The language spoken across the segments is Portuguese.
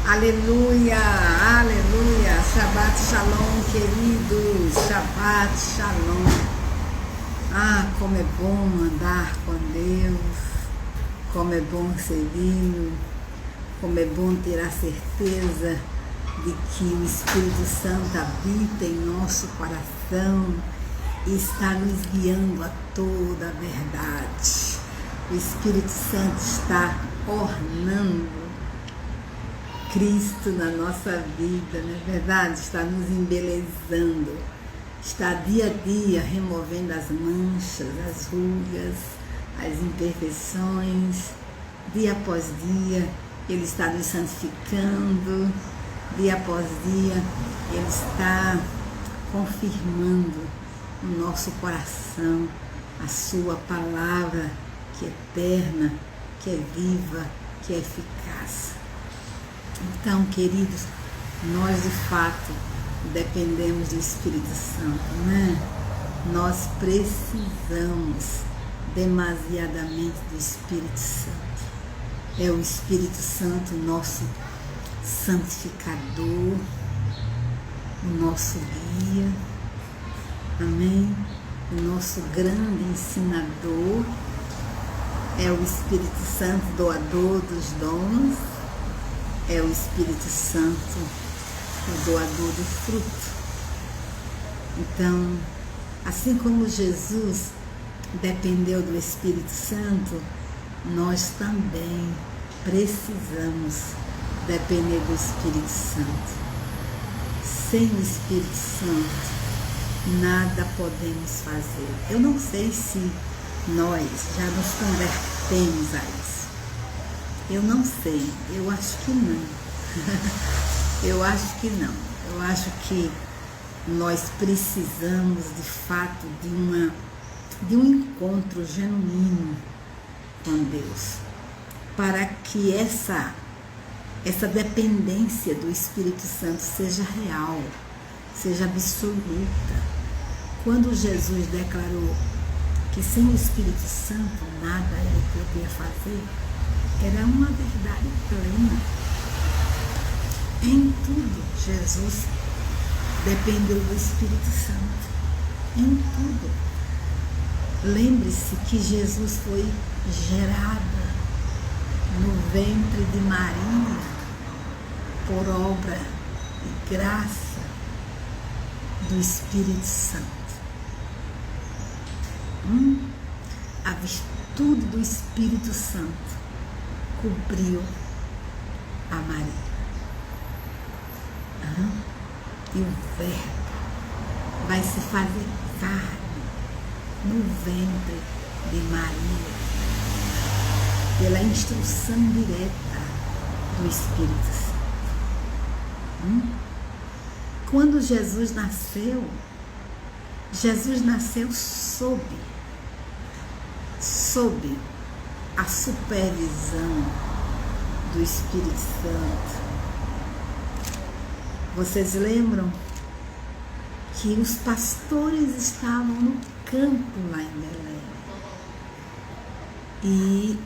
Aleluia, aleluia. Shabbat Shalom, queridos. Shabbat Shalom. Ah, como é bom andar com Deus, como é bom servi-lo, como é bom ter a certeza de que o Espírito Santo habita em nosso coração e está nos guiando a toda a verdade. O Espírito Santo está ornando Cristo na nossa vida, não é verdade? Está nos embelezando, está dia a dia removendo as manchas, as rugas, as imperfeições. Dia após dia, Ele está nos santificando, dia após dia, Ele está confirmando no nosso coração a Sua palavra, que é eterna, que é viva, que é eficaz. Então, queridos, nós de fato dependemos do Espírito Santo, né? Nós precisamos demasiadamente do Espírito Santo. É o Espírito Santo nosso santificador, o nosso guia, amém? O nosso grande ensinador. É o Espírito Santo doador dos dons. É o Espírito Santo, o doador do fruto. Então, assim como Jesus dependeu do Espírito Santo, nós também precisamos depender do Espírito Santo. Sem o Espírito Santo, nada podemos fazer. Eu não sei se nós já nos convertemos a isso. Eu não sei, eu acho que não. Eu acho que não. Eu acho que nós precisamos, de fato, de um encontro genuíno com Deus, para que essa dependência do Espírito Santo seja real, seja absoluta. Quando Jesus declarou que sem o Espírito Santo nada ele podia fazer, era uma verdade plena. Em tudo, Jesus dependeu do Espírito Santo. Em tudo. Lembre-se que Jesus foi gerado no ventre de Maria por obra e graça do Espírito Santo. A virtude do Espírito Santo cobriu a Maria. E o Verbo vai se fazer carne no ventre de Maria, pela instrução direta do Espírito Santo. Quando Jesus nasceu sob a supervisão do Espírito Santo. Vocês lembram que os pastores estavam no campo lá em Belém e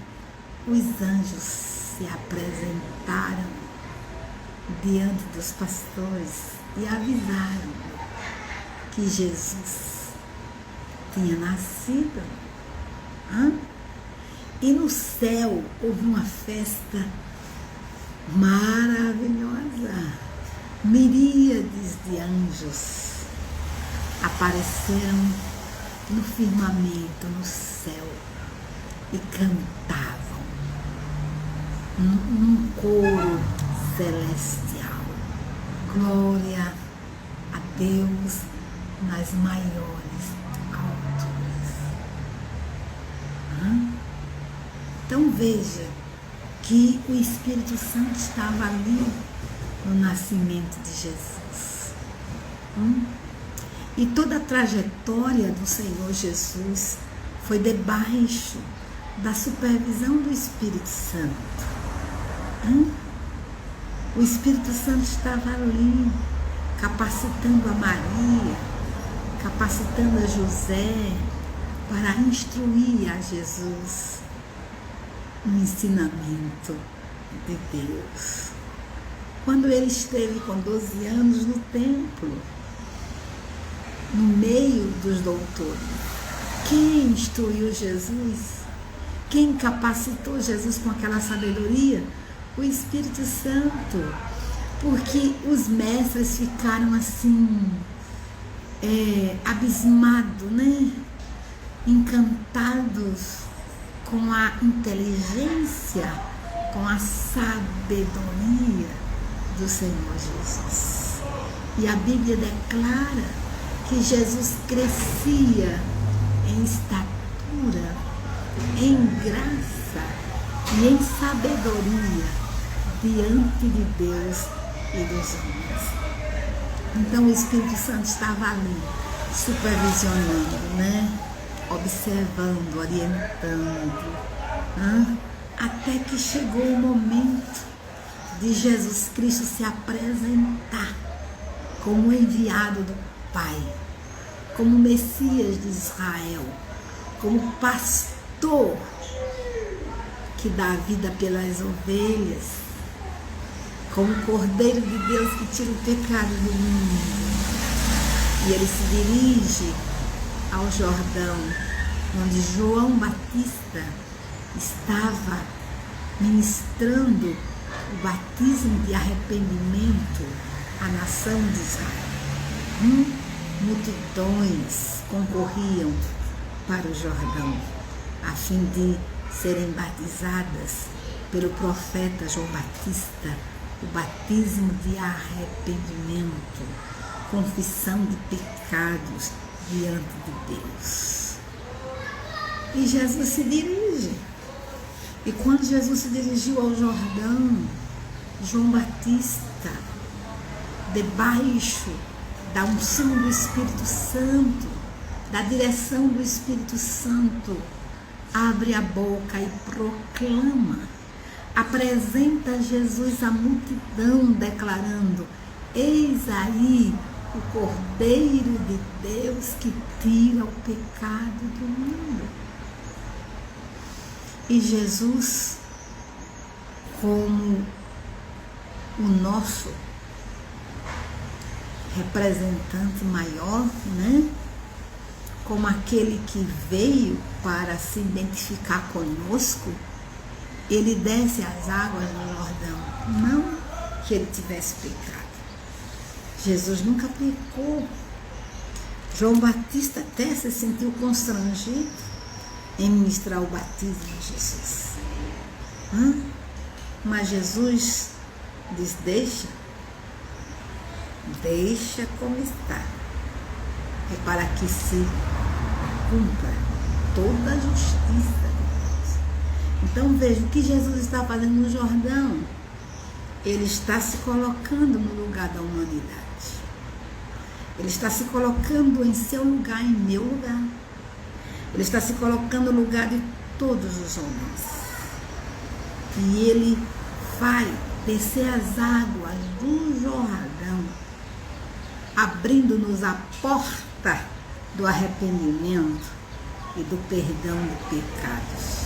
os anjos se apresentaram diante dos pastores e avisaram que Jesus tinha nascido. E no céu houve uma festa maravilhosa. Miríades de anjos apareceram no firmamento, no céu, e cantavam num coro celestial. Glória a Deus nas maiores alturas. Então veja que o Espírito Santo estava ali no nascimento de Jesus. E toda a trajetória do Senhor Jesus foi debaixo da supervisão do Espírito Santo. O Espírito Santo estava ali, capacitando a Maria, capacitando a José para instruir a Jesus no ensinamento de Deus. quando ele esteve com 12 anos no templo, no meio dos doutores. Quem instruiu Jesus? Quem capacitou Jesus com aquela sabedoria? O Espírito Santo. Porque os mestres ficaram assim, abismados, né? Encantados com a inteligência, com a sabedoria do Senhor Jesus. E a Bíblia declara que Jesus crescia em estatura, em graça e em sabedoria diante de Deus e dos homens. Então o Espírito Santo estava ali, supervisionando, né? Observando, orientando, até que chegou o momento de Jesus Cristo se apresentar como enviado do Pai, como Messias de Israel, como pastor que dá a vida pelas ovelhas, como Cordeiro de Deus que tira o pecado do mundo. E ele se dirige ao Jordão, onde João Batista estava ministrando o batismo de arrependimento à nação de Israel. Multidões concorriam para o Jordão, a fim de serem batizadas pelo profeta João Batista, o batismo de arrependimento, confissão de pecados diante de Deus. E Jesus se dirige. E quando Jesus se dirigiu ao Jordão, João Batista, debaixo da unção do Espírito Santo, da direção do Espírito Santo, abre a boca e proclama, apresenta Jesus à multidão, declarando: eis aí o Cordeiro de Deus que tira o pecado do mundo. E Jesus, como o nosso representante maior, né? Como aquele que veio para se identificar conosco, ele desce as águas do Jordão. Não que ele tivesse pecado. Jesus nunca pecou. João Batista até se sentiu constrangido em ministrar o batismo de Jesus. Mas Jesus diz: deixa como está. É para que se cumpra toda a justiça de Deus. Então veja o que Jesus está fazendo no Jordão. Ele está se colocando no lugar da humanidade. Ele está se colocando em seu lugar, em meu lugar. Ele está se colocando no lugar de todos os homens. E ele vai descer as águas do Jordão, abrindo-nos a porta do arrependimento e do perdão de pecados.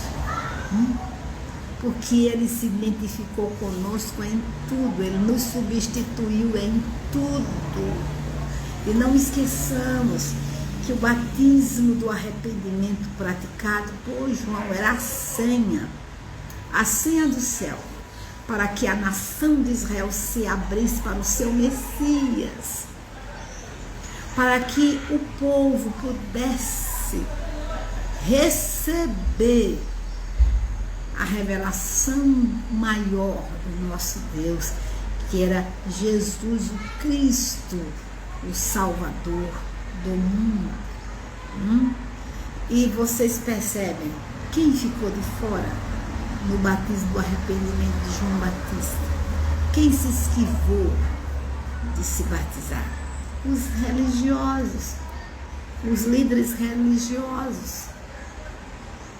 Porque ele se identificou conosco em tudo, ele nos substituiu em tudo. E não esqueçamos que o batismo do arrependimento praticado por João era a senha do céu, para que a nação de Israel se abrisse para o seu Messias, para que o povo pudesse receber a revelação maior do nosso Deus, que era Jesus o Cristo, o Salvador do mundo. E vocês percebem quem ficou de fora no batismo do arrependimento de João Batista? Quem se esquivou de se batizar? Os religiosos, os líderes religiosos,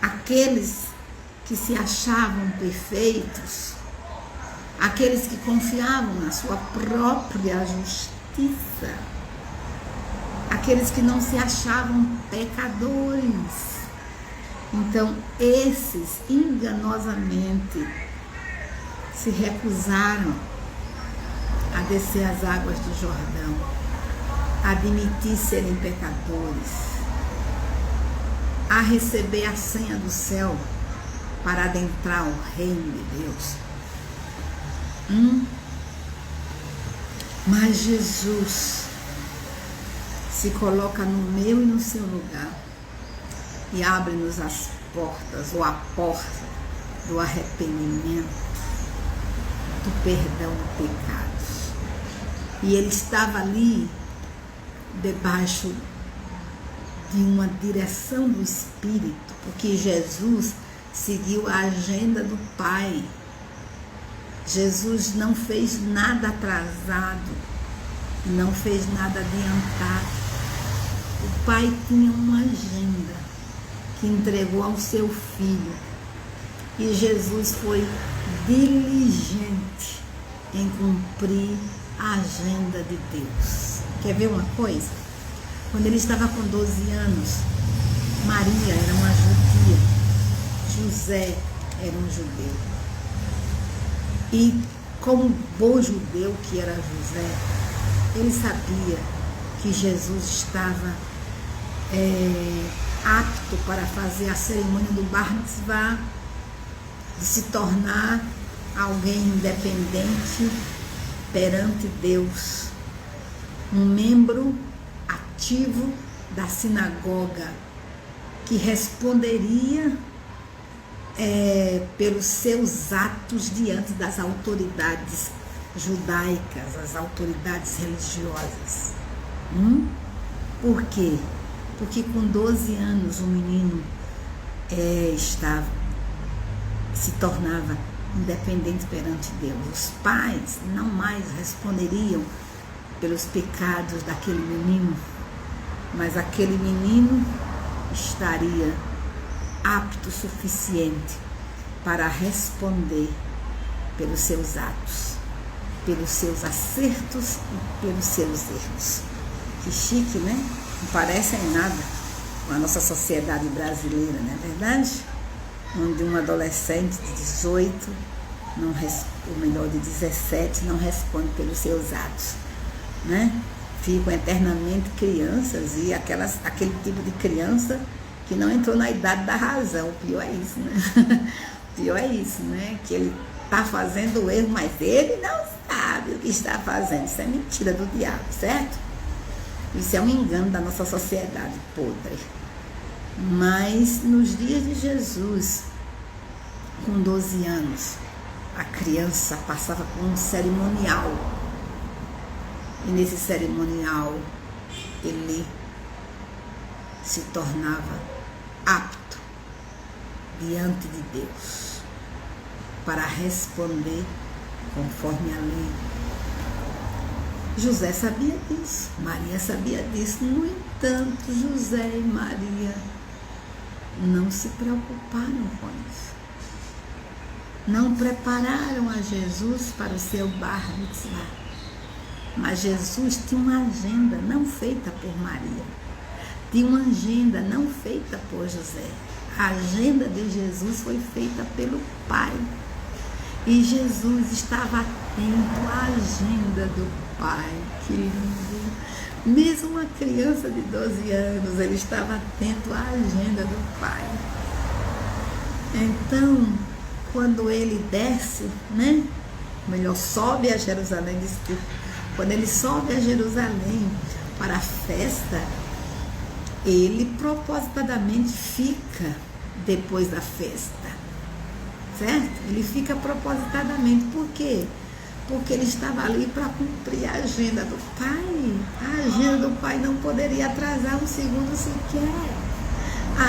aqueles que se achavam perfeitos, aqueles que confiavam na sua própria justiça, aqueles que não se achavam pecadores. Então, esses enganosamente se recusaram a descer as águas do Jordão, a admitir serem pecadores, a receber a senha do céu para adentrar o reino de Deus. Mas Jesus se coloca no meu e no seu lugar e abre-nos as portas, ou a porta do arrependimento, do perdão de pecados. E ele estava ali debaixo de uma direção do Espírito, porque Jesus seguiu a agenda do Pai. Jesus não fez nada atrasado, não fez nada adiantado. O Pai tinha uma agenda que entregou ao seu Filho, e Jesus foi diligente em cumprir a agenda de Deus. Quer ver uma coisa? Quando ele estava com 12 anos, Maria era uma judia, José era um judeu. E como bom judeu que era José, ele sabia que Jesus estava apto para fazer a cerimônia do Bar Mitzvah, de se tornar alguém independente perante Deus, um membro ativo da sinagoga, que responderia pelos seus atos diante das autoridades judaicas, as autoridades religiosas. Por quê? Porque com 12 anos o menino se tornava independente perante Deus. Os pais não mais responderiam pelos pecados daquele menino, mas aquele menino estaria apto o suficiente para responder pelos seus atos, pelos seus acertos e pelos seus erros. Que chique, né? Não parece em nada com a nossa sociedade brasileira, não é verdade? Onde um adolescente de 18, ou melhor, de 17, não responde pelos seus atos, né? Ficam eternamente crianças, e aquele tipo de criança que não entrou na idade da razão. O pior é isso, né? O pior é isso, né? Que ele está fazendo o erro, mas ele não sabe o que está fazendo. Isso é mentira do diabo, certo? Isso é um engano da nossa sociedade podre. Mas nos dias de Jesus, com 12 anos, a criança passava por um cerimonial. E nesse cerimonial, ele se tornava apto diante de Deus para responder conforme a lei. José sabia disso, Maria sabia disso. No entanto, José e Maria não se preocuparam com isso. Não prepararam a Jesus para o seu Bar Mitzvah. Mas Jesus tinha uma agenda não feita por Maria. Tinha uma agenda não feita por José. A agenda de Jesus foi feita pelo Pai. E Jesus estava atento à agenda do Pai. Que lindo! Mesmo uma criança de 12 anos, ele estava atento à agenda do Pai. Então, quando ele desce, né? Melhor, sobe a Jerusalém, desculpa. Quando ele sobe a Jerusalém para a festa, ele propositadamente fica depois da festa, certo? Ele fica propositadamente. Por quê? Porque ele estava ali para cumprir a agenda do Pai. A agenda do Pai não poderia atrasar um segundo sequer.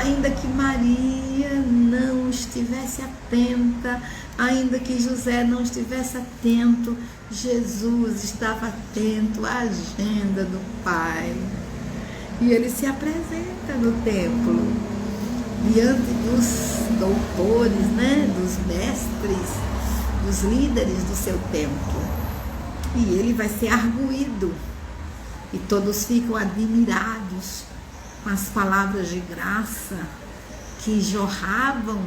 Ainda que Maria não estivesse atenta, ainda que José não estivesse atento, Jesus estava atento à agenda do Pai. E ele se apresenta no templo, diante dos doutores, né, dos mestres, dos líderes do seu templo. E ele vai ser arguído. E todos ficam admirados com as palavras de graça que jorravam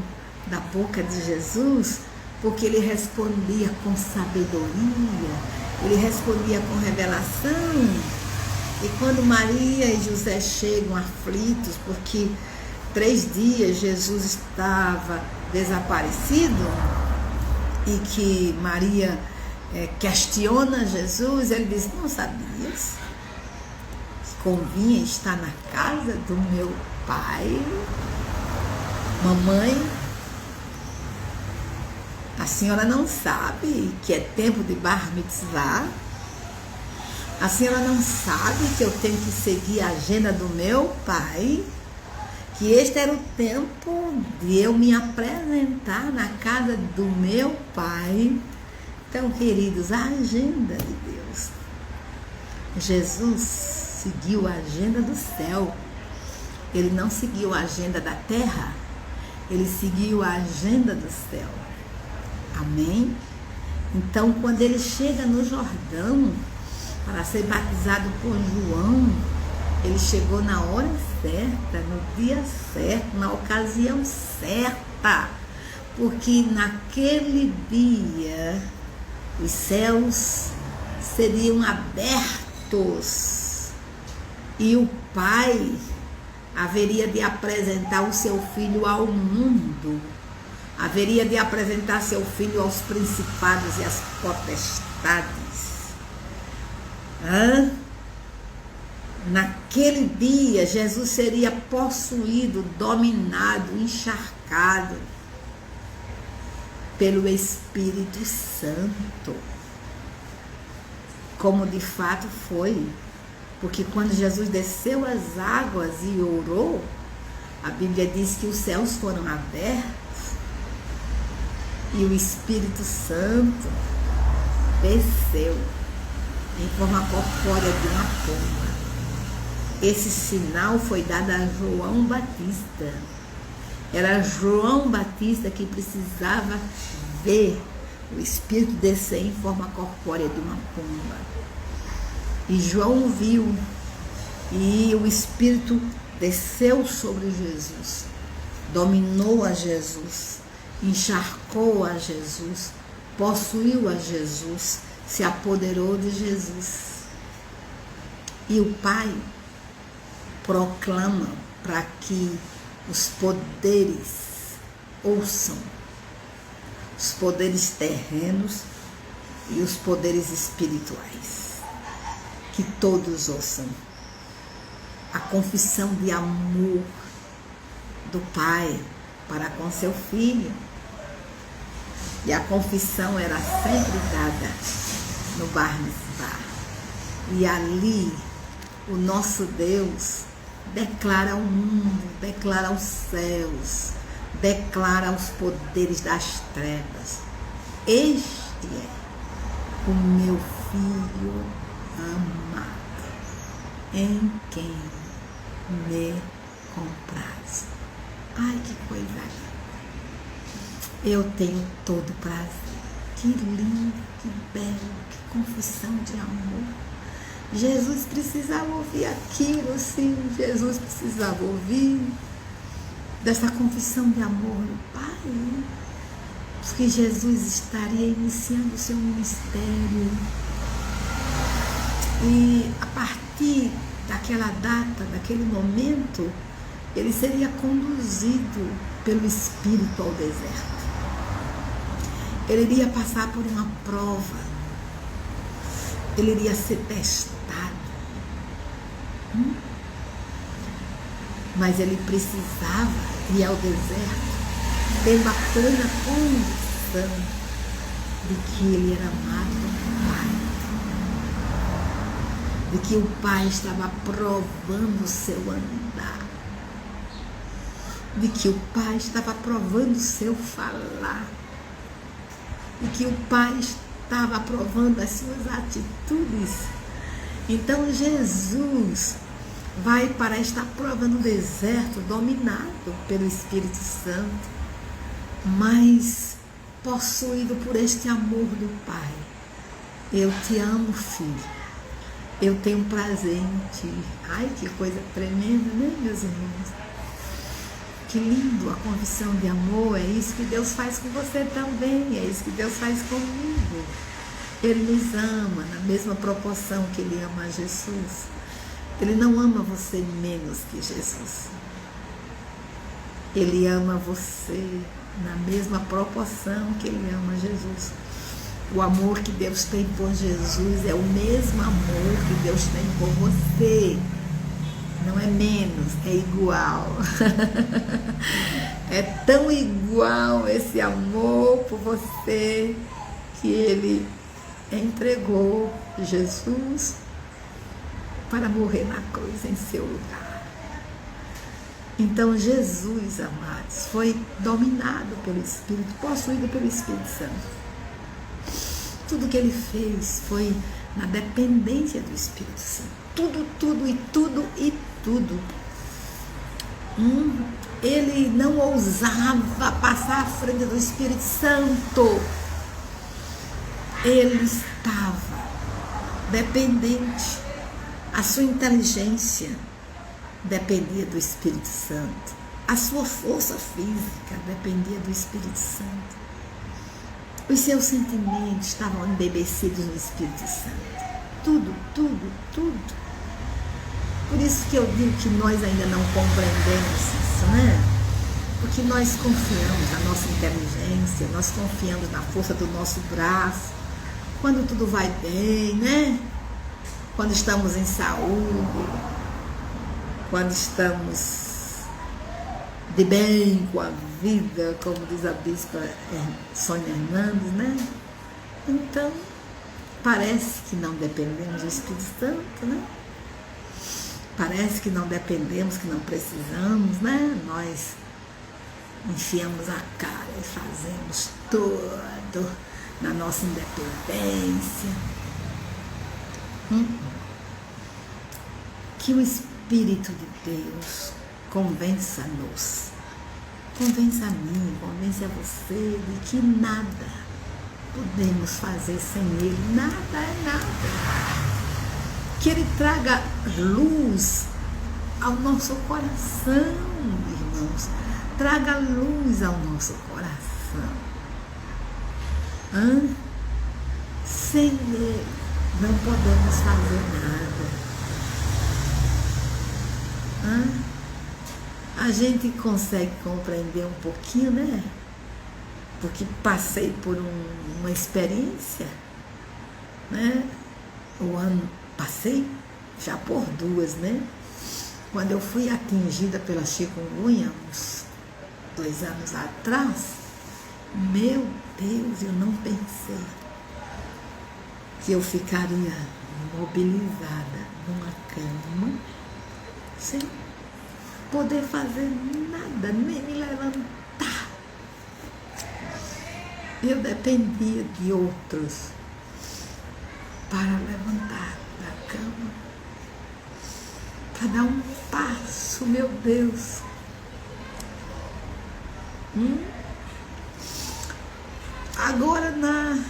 da boca de Jesus, porque ele respondia com sabedoria, ele respondia com revelação. E quando Maria e José chegam aflitos, porque 3 dias Jesus estava desaparecido, e que Maria questiona Jesus, ele diz: não sabias que convinha estar na casa do meu pai? Mamãe, a senhora não sabe que é tempo de Bar Mitzvah? A senhora não sabe que eu tenho que seguir a agenda do meu pai? Que este era o tempo de eu me apresentar na casa do meu pai? Então, queridos, a agenda de Deus. Jesus seguiu a agenda do céu. Ele não seguiu a agenda da terra. Ele seguiu a agenda do céu. Amém? Então, quando ele chega no Jordão para ser batizado por João, ele chegou na hora certa, no dia certo, na ocasião certa, porque naquele dia os céus seriam abertos e o Pai haveria de apresentar o seu filho ao mundo, haveria de apresentar seu filho aos principados e às potestades. Naquele dia, Jesus seria possuído, dominado, encharcado pelo Espírito Santo, como de fato foi, porque quando Jesus desceu as águas e orou, a Bíblia diz que os céus foram abertos e o Espírito Santo desceu em forma corpórea de uma pomba. Esse sinal foi dado a João Batista. Era João Batista que precisava ver o Espírito descer em forma corpórea de uma pomba. E João viu, e o Espírito desceu sobre Jesus, dominou a Jesus, encharcou a Jesus, possuiu a Jesus, se apoderou de Jesus. E o Pai proclama para que os poderes ouçam, os poderes terrenos e os poderes espirituais, que todos ouçam a confissão de amor do Pai para com seu Filho. E a confissão era sempre dada no Bar Mitzvah. E ali o nosso Deus declara ao mundo, declara aos céus, declara aos poderes das trevas: este é o meu Filho amado, em quem me compraz. Ai, que coisa linda! Eu tenho todo prazer. Que lindo, que belo, que confissão de amor. Jesus precisava ouvir aquilo, sim. Jesus precisava ouvir dessa confissão de amor do Pai, porque Jesus estaria iniciando o seu ministério. E a partir daquela data, daquele momento, ele seria conduzido pelo Espírito ao deserto. Ele iria passar por uma prova, ele iria ser testado, mas ele precisava ir ao deserto, tendo a plena convicção de que ele era amado do Pai, de que o Pai estava provando o seu andar, de que o Pai estava provando o seu falar, e que o Pai estava aprovando as suas atitudes. Então Jesus vai para esta prova no deserto, dominado pelo Espírito Santo, mas possuído por este amor do Pai. Eu te amo, filho. Eu tenho prazer em ti. Ai, que coisa tremenda, né, meus irmãos? Que lindo a confissão de amor. É isso que Deus faz com você também. É isso que Deus faz comigo. Ele nos ama na mesma proporção que Ele ama a Jesus. Ele não ama você menos que Jesus. Ele ama você na mesma proporção que Ele ama Jesus. O amor que Deus tem por Jesus é o mesmo amor que Deus tem por você. Não é menos, é igual. É tão igual esse amor por você que Ele entregou Jesus para morrer na cruz em seu lugar. Então Jesus, amados, foi dominado pelo Espírito, possuído pelo Espírito Santo. Tudo que Ele fez foi na dependência do Espírito Santo. Tudo. Ele não ousava passar à frente do Espírito Santo. Ele estava dependente. A sua inteligência dependia do Espírito Santo. A sua força física dependia do Espírito Santo. Os seus sentimentos estavam embebecidos no Espírito Santo. Tudo. Por isso que eu digo que nós ainda não compreendemos isso, né? Porque nós confiamos na nossa inteligência, nós confiamos na força do nosso braço, quando tudo vai bem, né? Quando estamos em saúde, quando estamos de bem com a vida, como diz a bispa Sônia Hernandes, né? Então, parece que não dependemos do Espírito Santo, né? Parece que não dependemos, que não precisamos, né? Nós enfiamos a cara e fazemos tudo na nossa independência. Que o Espírito de Deus convença-nos, convença a mim, convence a você de que nada podemos fazer sem Ele, nada é nada. Que Ele traga luz ao nosso coração, irmãos, traga luz ao nosso coração. Sem Ele não podemos fazer nada. A gente consegue compreender um pouquinho, né? Porque passei por uma experiência, né? Passei já por duas, né? Quando eu fui atingida pela chikungunya, uns 2 anos atrás, meu Deus, eu não pensei que eu ficaria mobilizada numa cama, sem poder fazer nada, nem me levantar. Eu dependia de outros para levantar da cama, para dar um passo, meu Deus. Agora na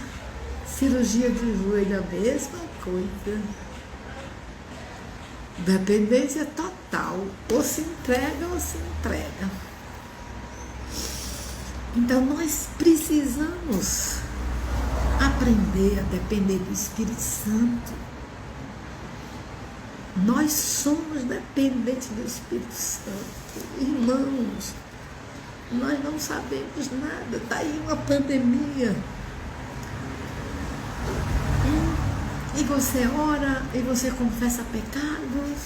cirurgia de joelho, a mesma coisa. Dependência total, ou se entrega ou se entrega. Então nós precisamos aprender a depender do Espírito Santo. Nós somos dependentes do Espírito Santo. Irmãos, nós não sabemos nada. Está aí uma pandemia. E você ora, e você confessa pecados,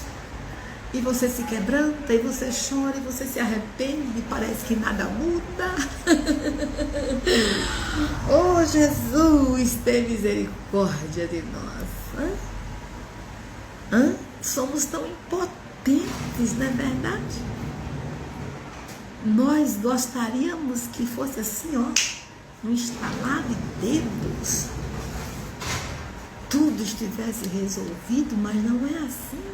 e você se quebranta, e você chora, e você se arrepende, e parece que nada muda. Oh, Jesus, tem misericórdia de nós. Somos tão impotentes, não é verdade? Nós gostaríamos que fosse assim, ó, um estalar de dedos, tudo estivesse resolvido, mas não é assim.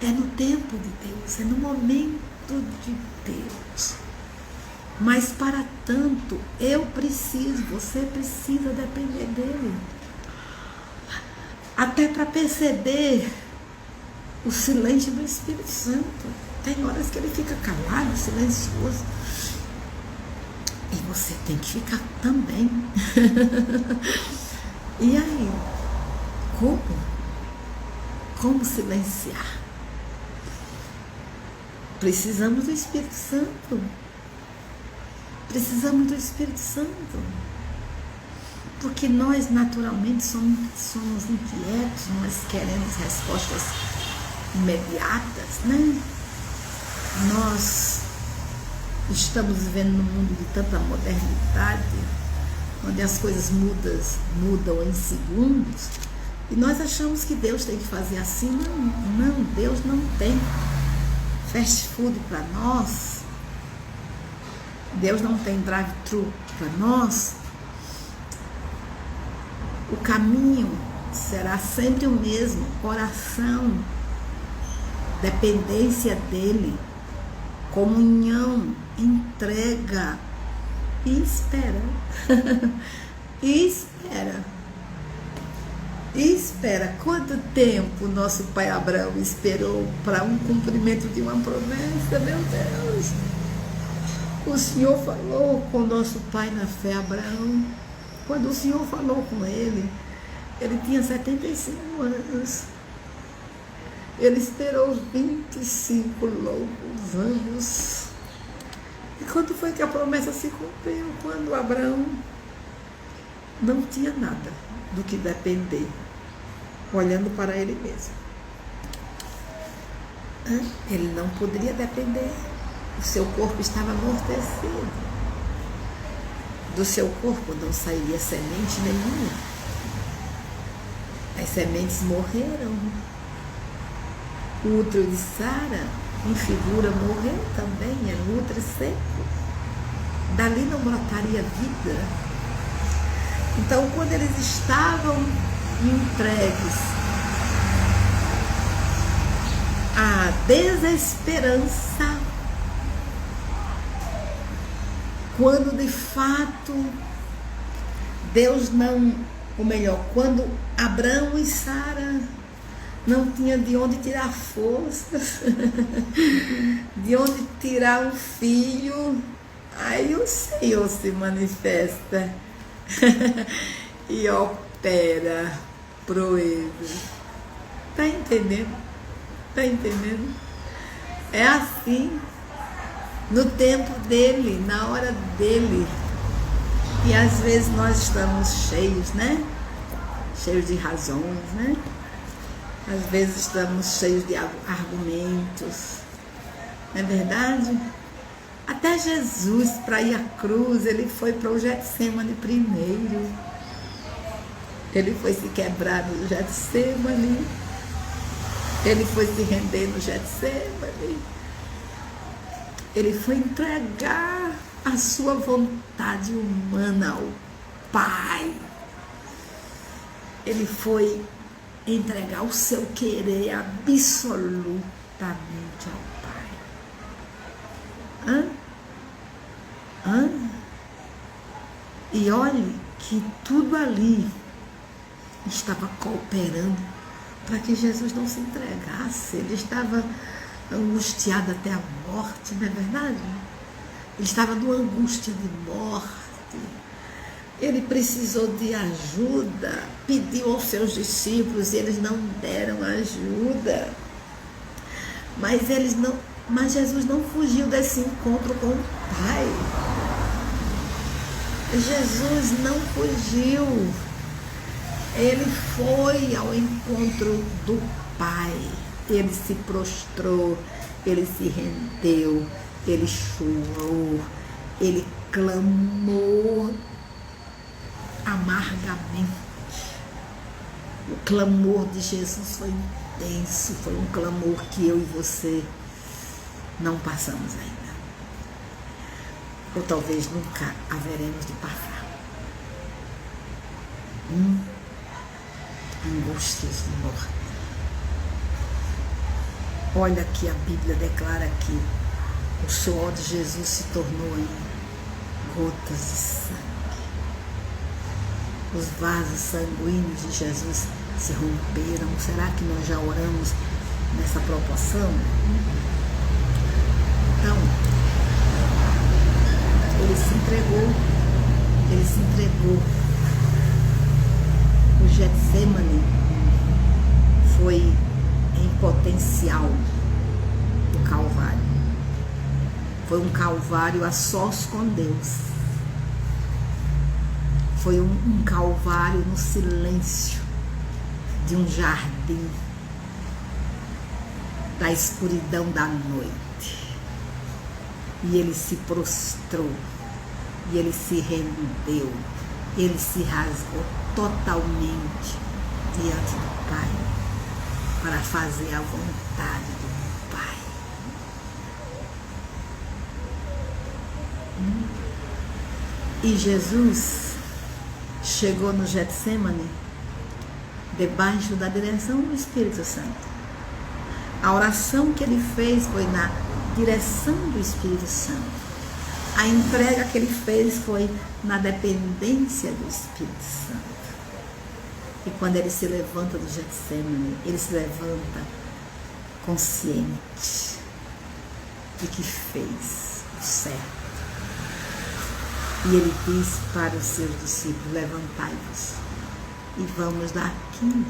É no tempo de Deus, é no momento de Deus. Mas para tanto, eu preciso, você precisa depender dele. Até para perceber o silêncio do Espírito Santo. Tem horas que ele fica calado, silencioso. E você tem que ficar também. E aí, como? Como silenciar? Precisamos do Espírito Santo. Precisamos do Espírito Santo. Porque nós naturalmente somos inquietos, nós queremos respostas imediatas, né? Nós estamos vivendo num mundo de tanta modernidade, onde as coisas mudam em segundos, e nós achamos que Deus tem que fazer assim. Não, Deus não tem fast food para nós. Deus não tem drive-thru para nós. O caminho será sempre o mesmo: oração, dependência dele, comunhão, entrega e espera. E espera. E espera. Quanto tempo nosso pai Abraão esperou para um cumprimento de uma promessa, meu Deus! O Senhor falou com nosso pai na fé, Abraão. Quando o Senhor falou com ele, ele tinha 75 anos. Ele esperou 25 longos anos. E quando foi que a promessa se cumpriu? Quando Abraão não tinha nada do que depender, olhando para ele mesmo. Ele não poderia depender. O seu corpo estava amortecido. Do seu corpo não sairia semente nenhuma. As sementes morreram. O útero de Sara, em figura, morreu também. Era um útero seco. Dali não brotaria vida. Então, quando eles estavam entregues à desesperança, quando de fato Deus não, ou melhor, quando Abraão e Sara não tinham de onde tirar forças, de onde tirar um filho, aí o Senhor se manifesta e opera proeza. Tá entendendo? Tá entendendo? É assim. No tempo dele, na hora dele. E às vezes nós estamos cheios, né? Cheios de razões, né? Às vezes estamos cheios de argumentos. Não é verdade? Até Jesus, para ir à cruz, ele foi para o Getsemane primeiro. Ele foi se quebrar no Getsemane. Ele foi se render no Getsemane. Ele foi entregar a sua vontade humana ao Pai. Ele foi entregar o seu querer absolutamente ao Pai. E olhe que tudo ali estava cooperando para que Jesus não se entregasse. Ele estava angustiado até a morte, não é verdade? Ele estava numa angústia de morte. Ele precisou de ajuda, pediu aos seus discípulos e eles não deram ajuda. Mas Jesus não fugiu desse encontro com o Pai. Jesus não fugiu. Ele foi ao encontro do Pai. Ele se prostrou, ele se rendeu, ele chorou, ele clamou amargamente. O clamor de Jesus foi intenso, foi um clamor que eu e você não passamos ainda. Ou talvez nunca haveremos de passar. Angústias de morte. Olha que a Bíblia declara que o suor de Jesus se tornou em gotas de sangue. Os vasos sanguíneos de Jesus se romperam. Será que nós já oramos nessa proporção? Então, Ele se entregou. Ele se entregou. O Getsemane foi em potencial o Calvário. Foi um Calvário a sós com Deus. Foi um Calvário no silêncio de um jardim, da escuridão da noite. E ele se prostrou, e ele se rendeu, ele se rasgou totalmente diante do Pai, para fazer a vontade do Pai. E Jesus chegou no Getsemane debaixo da direção do Espírito Santo. A oração que ele fez foi na direção do Espírito Santo. A entrega que ele fez foi na dependência do Espírito Santo. E quando ele se levanta do Getsemane, ele se levanta consciente de que fez o certo. E ele diz para os seus discípulos: levantai-vos e vamos daqui.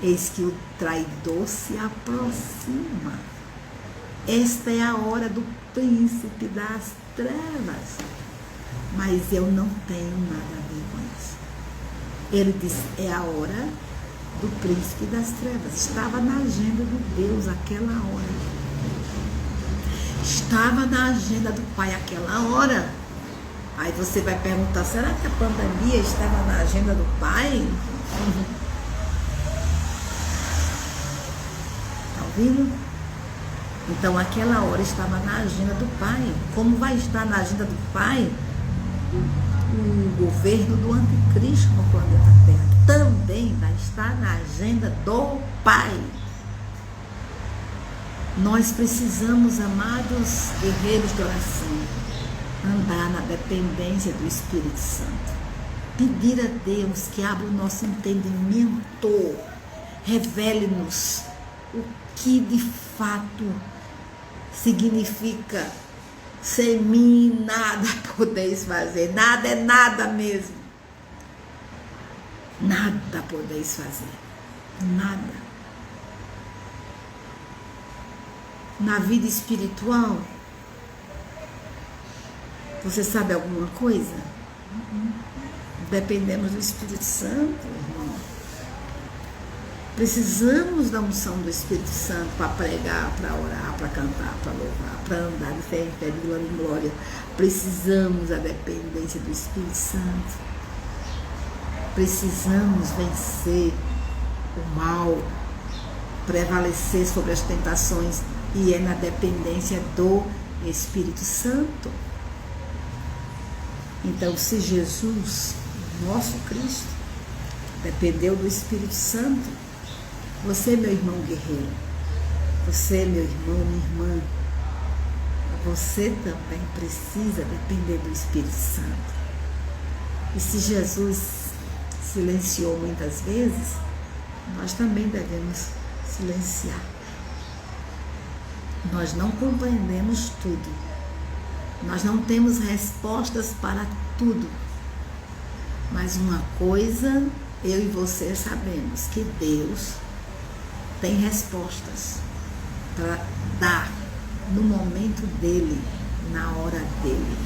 Eis que o traidor se aproxima. Esta é a hora do príncipe das trevas. Mas eu não tenho nada a ver com isso. Ele diz: é a hora do príncipe das trevas. Estava na agenda de Deus aquela hora. Estava na agenda do Pai aquela hora. Aí você vai perguntar: será que a pandemia estava na agenda do Pai? Está ouvindo? Então aquela hora estava na agenda do Pai. Como vai estar na agenda do Pai o governo do anticristo no planeta Terra? Também vai estar na agenda do Pai. Nós precisamos, amados guerreiros de oração, andar na dependência do Espírito Santo. Pedir a Deus que abra o nosso entendimento, revele-nos o que de fato significa: sem mim nada podeis fazer. Nada é nada mesmo. Nada podeis fazer. Nada. Na vida espiritual, você sabe alguma coisa? Dependemos do Espírito Santo, irmão. Precisamos da unção do Espírito Santo para pregar, para orar, para cantar, para louvar, para andar de fé em fé, de glória em glória. Precisamos da dependência do Espírito Santo. Precisamos vencer o mal, prevalecer sobre as tentações, e é na dependência do Espírito Santo. Então, se Jesus, nosso Cristo, dependeu do Espírito Santo, você, meu irmão guerreiro, você, meu irmão, minha irmã, você também precisa depender do Espírito Santo. E se Jesus silenciou muitas vezes, nós também devemos silenciar. Nós não compreendemos tudo. Nós não temos respostas para tudo. Mas uma coisa eu e você sabemos, que Deus tem respostas para dar no momento dele, na hora dele.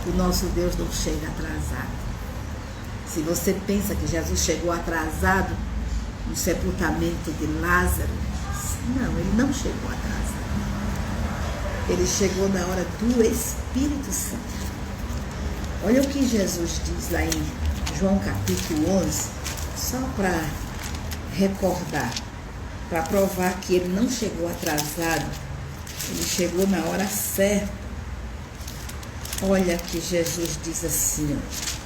O nosso Deus não chega atrasado. Se você pensa que Jesus chegou atrasado no sepultamento de Lázaro, não, ele não chegou atrasado. Ele chegou na hora do Espírito Santo. Olha o que Jesus diz lá em João capítulo 11, só para recordar, para provar que ele não chegou atrasado, ele chegou na hora certa. Olha que Jesus diz assim, ó.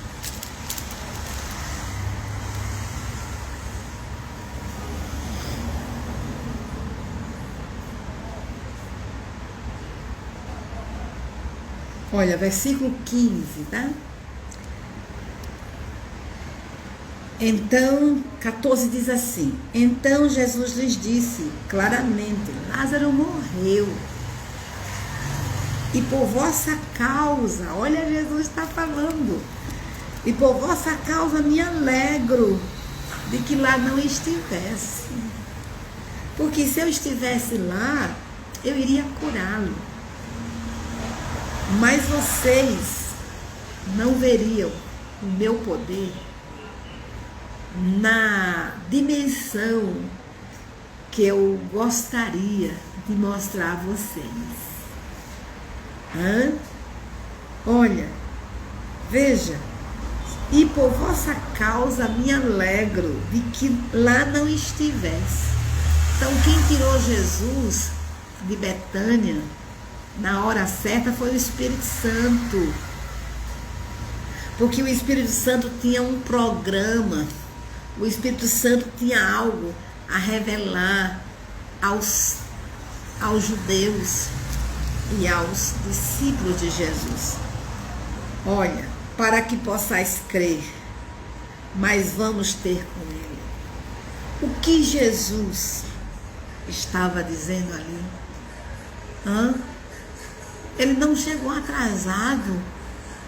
Olha, versículo 15, tá? Então, 14 diz assim: então Jesus lhes disse claramente: Lázaro morreu. E por vossa causa, olha, Jesus está falando, e por vossa causa me alegro de que lá não estivesse. Porque se eu estivesse lá, eu iria curá-lo. Mas vocês não veriam o meu poder na dimensão que eu gostaria de mostrar a vocês. Olha, veja, e por vossa causa me alegro de que lá não estivesse. Então, quem tirou Jesus de Betânia na hora certa foi o Espírito Santo. Porque o Espírito Santo tinha um programa, o Espírito Santo tinha algo a revelar aos judeus e aos discípulos de Jesus. Olha, para que possais crer, mas vamos ter com ele. O que Jesus estava dizendo ali? Ele não chegou atrasado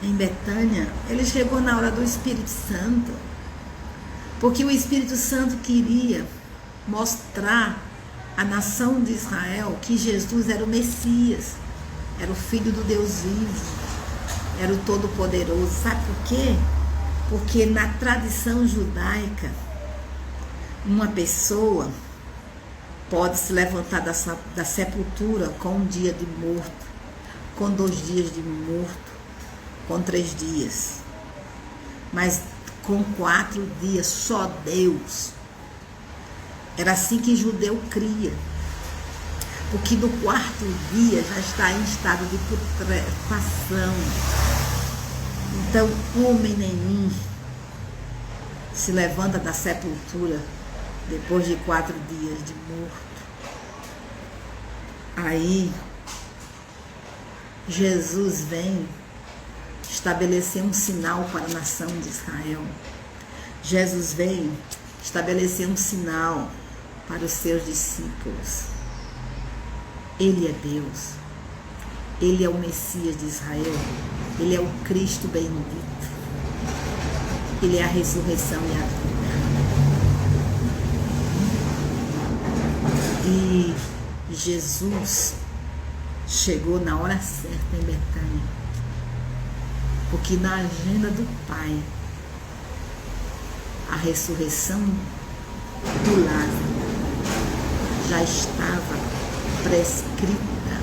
em Betânia, ele chegou na hora do Espírito Santo, porque o Espírito Santo queria mostrar à nação de Israel que Jesus era o Messias, era o Filho do Deus vivo, era o Todo-Poderoso. Sabe por quê? Porque na tradição judaica, uma pessoa pode se levantar da sepultura com um dia de morto, com 2 dias de morto, com 3 dias. Mas com 4 dias, só Deus. Era assim que judeu cria. Porque no 4º dia já está em estado de putrefação. Então, homem nenhum se levanta da sepultura depois de 4 dias de morto. Aí, Jesus vem estabelecer um sinal para a nação de Israel. Jesus vem estabelecer um sinal para os seus discípulos. Ele é Deus. Ele é o Messias de Israel. Ele é o Cristo bendito. Ele é a ressurreição e a vida. E Jesus chegou na hora certa em Betânia, porque na agenda do Pai, a ressurreição do Lázaro já estava prescrita.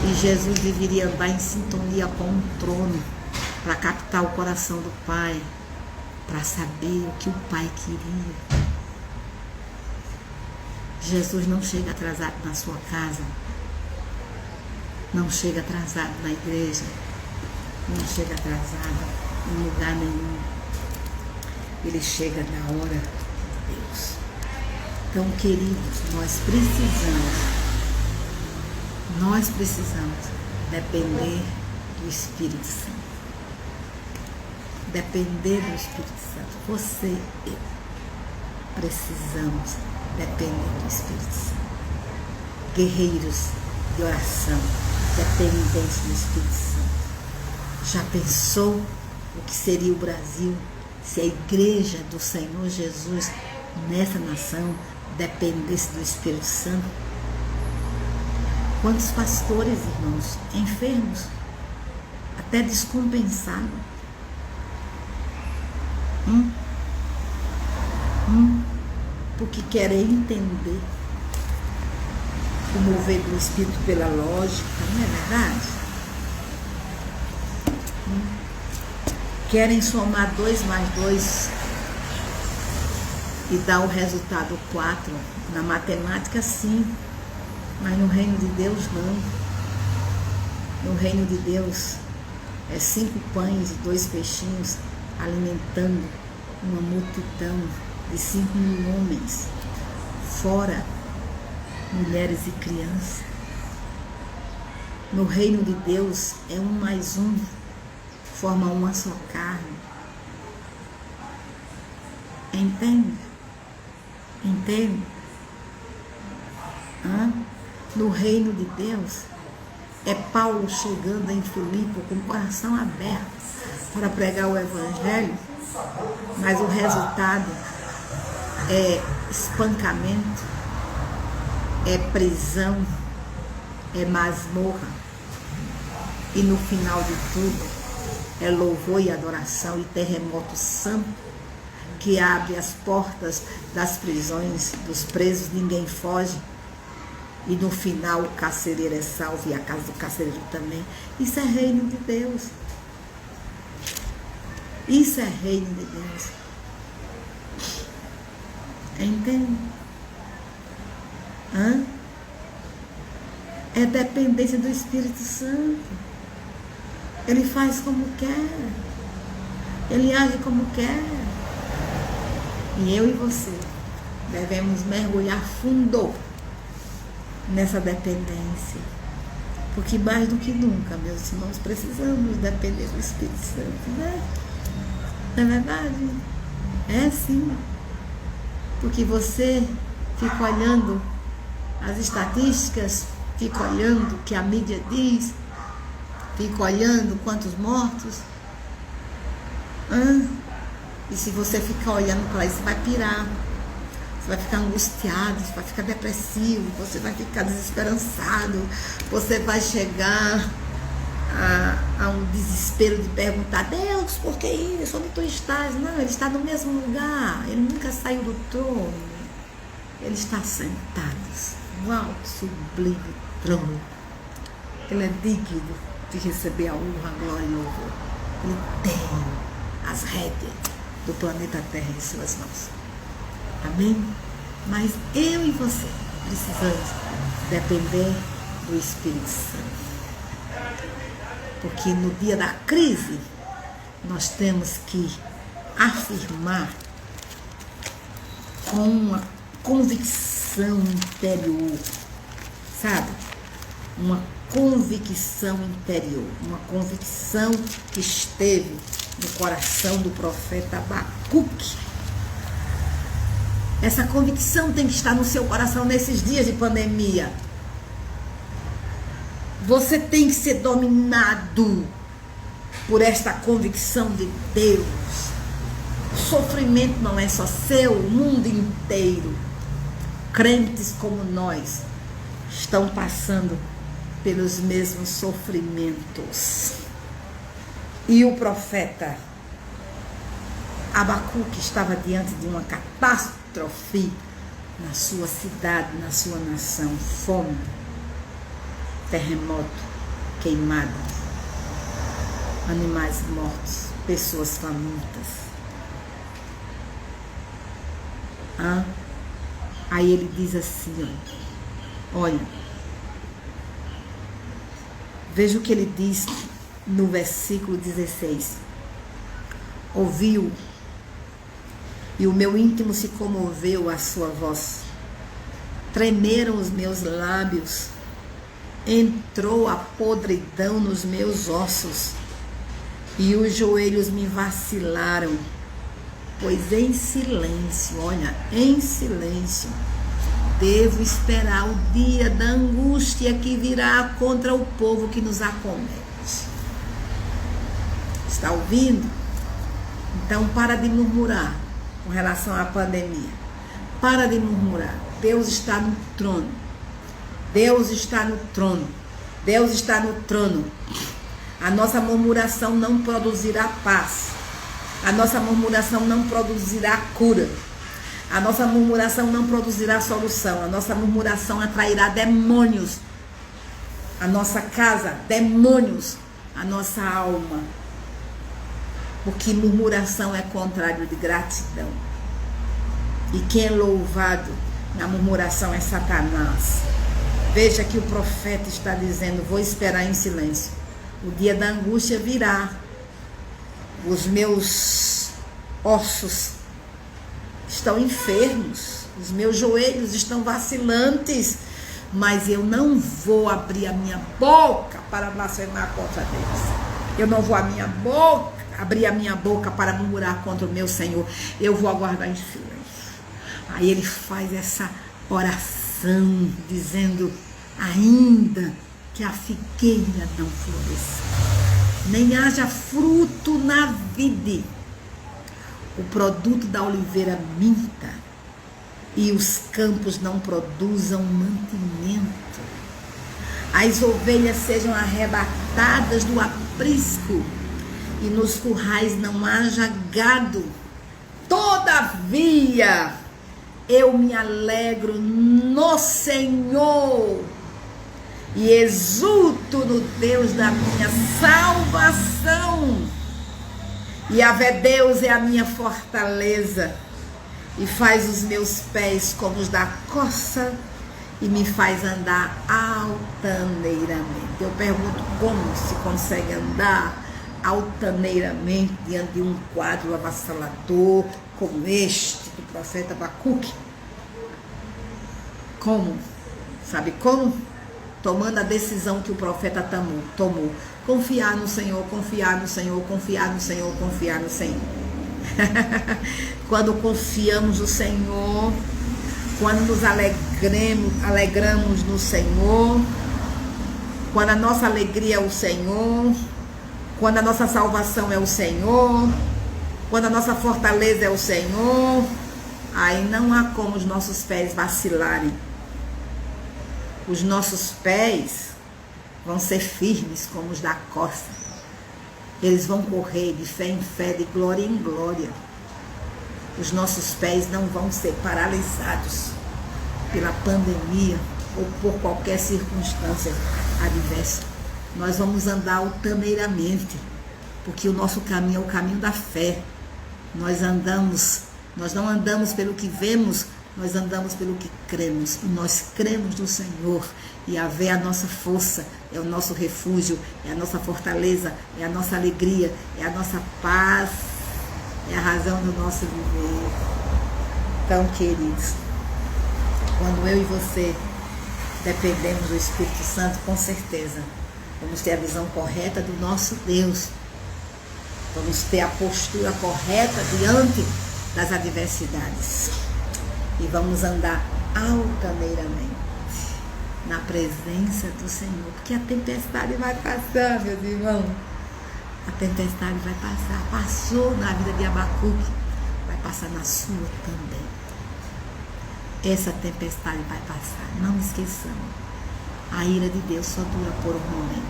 E Jesus deveria andar em sintonia com o trono para captar o coração do Pai, para saber o que o Pai queria. Jesus não chega atrasado na sua casa, não chega atrasado na igreja, não chega atrasado em lugar nenhum. Ele chega na hora de Deus. Então, queridos, nós precisamos depender do Espírito Santo. Depender do Espírito Santo. Você e eu precisamos depender do Espírito Santo. Guerreiros de oração, dependentes do Espírito Santo. Já pensou o que seria o Brasil se a igreja do Senhor Jesus nessa nação dependesse do Espírito Santo? Quantos pastores, irmãos, enfermos, até descompensados, porque querem entender o mover do Espírito pela lógica, não é verdade? Querem somar 2 mais 2 e dar o resultado 4. Na matemática, sim, mas no reino de Deus, não. No reino de Deus, é 5 pães e 2 peixinhos alimentando uma multidão de 5.000 homens, fora mulheres e crianças. No reino de Deus, é 1 mais 1, forma uma só carne. Entende? Entende? No reino de Deus, É Paulo chegando em Filipe com o coração aberto para pregar o Evangelho, mas o resultado é espancamento, é prisão, é masmorra, e no final de tudo é louvor e adoração e terremoto santo que abre as portas das prisões, dos presos, ninguém foge, e no final o carcereiro é salvo e a casa do carcereiro também. Isso é reino de Deus. Isso é reino de Deus. Entende? É dependência do Espírito Santo. Ele faz como quer. Ele age como quer. E eu e você devemos mergulhar fundo nessa dependência. Porque mais do que nunca, meus irmãos, precisamos depender do Espírito Santo, né? Não é verdade? É sim. Porque você fica olhando as estatísticas, fica olhando o que a mídia diz, fica olhando quantos mortos. E se você ficar olhando para isso, você vai pirar. Você vai ficar angustiado, você vai ficar depressivo, você vai ficar desesperançado, você vai chegar a um desespero de perguntar: Deus, por que isso? Onde tu estás? Não, ele está no mesmo lugar, ele nunca saiu do trono, ele está sentado no alto, sublime trono. Ele é digno de receber a honra, a glória e o louvor. Ele tem as rédeas do planeta Terra em suas mãos. Amém? Mas eu e você precisamos depender do Espírito Santo. Porque no dia da crise, nós temos que afirmar com uma convicção interior, sabe? Uma convicção interior, uma convicção que esteve no coração do profeta Abacuque. Essa convicção tem que estar no seu coração nesses dias de pandemia. Você tem que ser dominado por esta convicção de Deus. O sofrimento não é só seu, o mundo inteiro. Crentes como nós estão passando pelos mesmos sofrimentos. E o profeta Abacuque estava diante de uma catástrofe na sua cidade, na sua nação. Fome, terremoto, queimadas, animais mortos, pessoas famintas. Aí ele diz assim, olha, veja o que ele diz no versículo 16. Ouviu, e o meu íntimo se comoveu à sua voz. Tremeram os meus lábios, entrou a podridão nos meus ossos, e os joelhos me vacilaram, pois em silêncio, olha, em silêncio, devo esperar o dia da angústia que virá contra o povo que nos acomete. Está ouvindo? Então para de murmurar com relação à pandemia. Para de murmurar. Deus está no trono. Deus está no trono. Deus está no trono. A nossa murmuração não produzirá paz. A nossa murmuração não produzirá cura. A nossa murmuração não produzirá solução. A nossa murmuração atrairá demônios. A nossa casa, demônios. A nossa alma. Porque murmuração é contrário de gratidão. E quem é louvado na murmuração é Satanás. Veja que o profeta está dizendo: vou esperar em silêncio. O dia da angústia virá. Os meus ossos estão enfermos. Os meus joelhos estão vacilantes. Mas eu não vou abrir a minha boca para blasfemar contra Deus. Eu não vou abrir a minha boca para murmurar contra o meu Senhor. Eu vou aguardar em silêncio. Aí ele faz essa oração dizendo: ainda que a figueira não floresça, nem haja fruto na vide, o produto da oliveira minta, e os campos não produzam mantimento. As ovelhas sejam arrebatadas do aprisco, e nos currais não haja gado. Todavia, eu me alegro no Senhor e exulto no Deus da minha salvação. Yahvé Deus é a minha fortaleza e faz os meus pés como os da corça e me faz andar altaneiramente. Eu pergunto como se consegue andar altaneiramente diante de um quadro avassalador como este do profeta Abacuque. Como? Sabe como? Tomando a decisão que o profeta tomou. Confiar no Senhor, confiar no Senhor, confiar no Senhor, confiar no Senhor. Quando confiamos no Senhor, quando nos alegramos no Senhor, quando a nossa alegria é o Senhor, quando a nossa salvação é o Senhor, quando a nossa fortaleza é o Senhor, aí não há como os nossos pés vacilarem. Os nossos pés vão ser firmes como os da corça. Eles vão correr de fé em fé, de glória em glória. Os nossos pés não vão ser paralisados pela pandemia ou por qualquer circunstância adversa. Nós vamos andar altaneiramente, porque o nosso caminho é o caminho da fé. Nós não andamos pelo que vemos, nós andamos pelo que cremos. E nós cremos no Senhor. Yahvé é a nossa força, é o nosso refúgio, é a nossa fortaleza, é a nossa alegria, é a nossa paz, é a razão do nosso viver. Então, queridos, quando eu e você dependemos do Espírito Santo, com certeza vamos ter a visão correta do nosso Deus. Vamos ter a postura correta diante das adversidades. E vamos andar altaneiramente na presença do Senhor. Porque a tempestade vai passar, meus irmãos. A tempestade vai passar. Passou na vida de Abacuque, vai passar na sua também. Essa tempestade vai passar. Não esqueçamos. A ira de Deus só dura por um momento.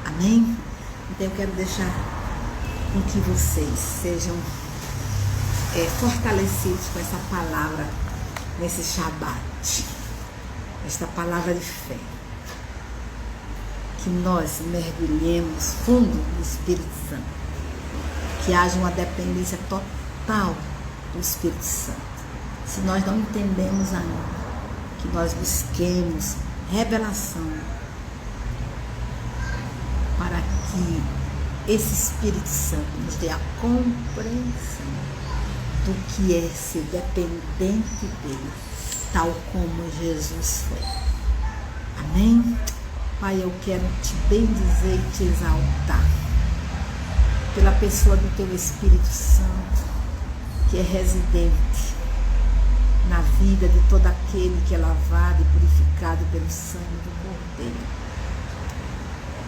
Amém? Então eu quero deixar com que vocês sejam fortalecidos com essa palavra nesse Shabat. Esta palavra de fé. Que nós mergulhemos fundo no Espírito Santo. Que haja uma dependência total do Espírito Santo. Se nós não entendemos ainda, que nós busquemos revelação para que esse Espírito Santo nos dê a compreensão do que é ser dependente dele, tal como Jesus foi. Amém? Pai, eu quero te bendizer e te exaltar pela pessoa do teu Espírito Santo, que é residente na vida de todo aquele que é lavado e purificado pelo sangue do Cordeiro.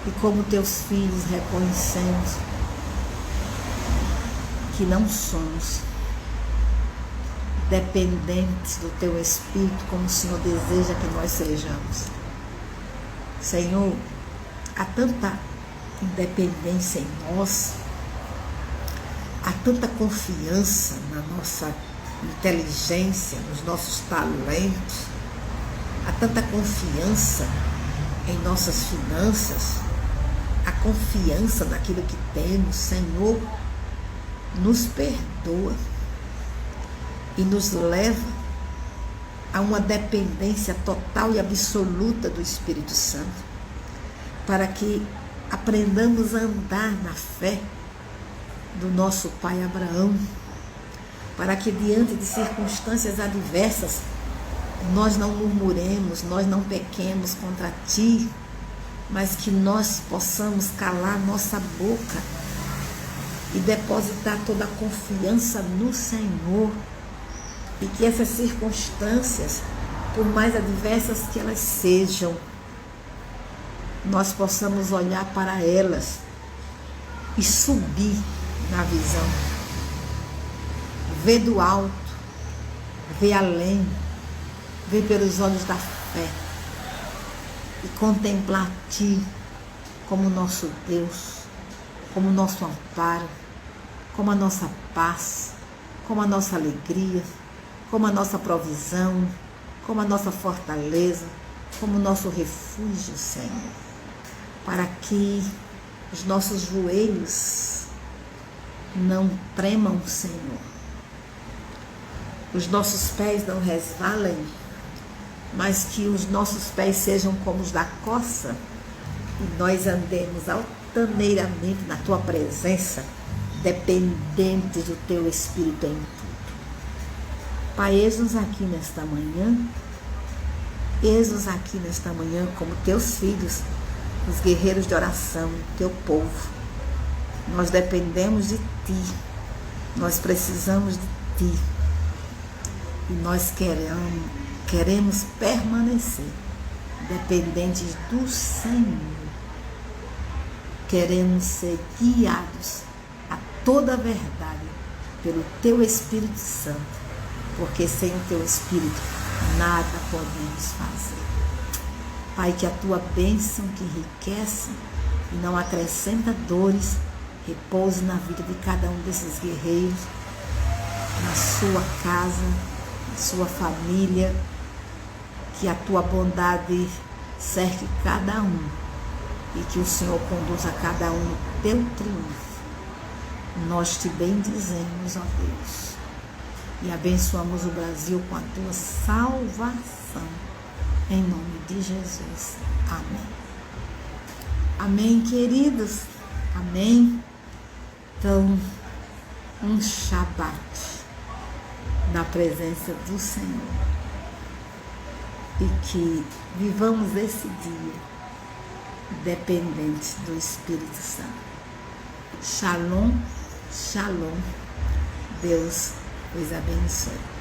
E como teus filhos reconhecemos que não somos dependentes do teu Espírito como o Senhor deseja que nós sejamos. Senhor, há tanta independência em nós, há tanta confiança na nossa inteligência, nos nossos talentos, há tanta confiança em nossas finanças, a confiança naquilo que temos. Senhor, nos perdoa e nos leva a uma dependência total e absoluta do Espírito Santo, para que aprendamos a andar na fé do nosso pai Abraão, para que diante de circunstâncias adversas nós não murmuremos, nós não pequemos contra ti, mas que nós possamos calar nossa boca e depositar toda a confiança no Senhor, e que essas circunstâncias, por mais adversas que elas sejam, nós possamos olhar para elas e subir na visão, ver do alto, ver além, ver pelos olhos da fé e contemplar Ti como nosso Deus, como nosso amparo, como a nossa paz, como a nossa alegria, como a nossa provisão, como a nossa fortaleza, como o nosso refúgio, Senhor, para que os nossos joelhos não tremam, Senhor, os nossos pés não resvalem, mas que os nossos pés sejam como os da coça e nós andemos altaneiramente na Tua presença, dependentes do Teu Espírito em tudo. Pai, eis-nos aqui nesta manhã, eis-nos aqui nesta manhã como Teus filhos, os guerreiros de oração, Teu povo. Nós dependemos de Ti, nós precisamos de Ti e nós queremos permanecer dependentes do Senhor. Queremos ser guiados a toda a verdade pelo Teu Espírito Santo, porque sem o Teu Espírito nada podemos fazer. Pai, que a Tua bênção que enriquece e não acrescenta dores, repouse na vida de cada um desses guerreiros, na sua casa, na sua família, que a Tua bondade cerque cada um e que o Senhor conduza cada um no Teu triunfo. Nós Te bendizemos, ó Deus, e abençoamos o Brasil com a Tua salvação, em nome de Jesus. Amém. Amém, queridos. Amém. Então, um Shabat na presença do Senhor e que vivamos esse dia dependentes do Espírito Santo. Shalom, shalom. Deus os abençoe.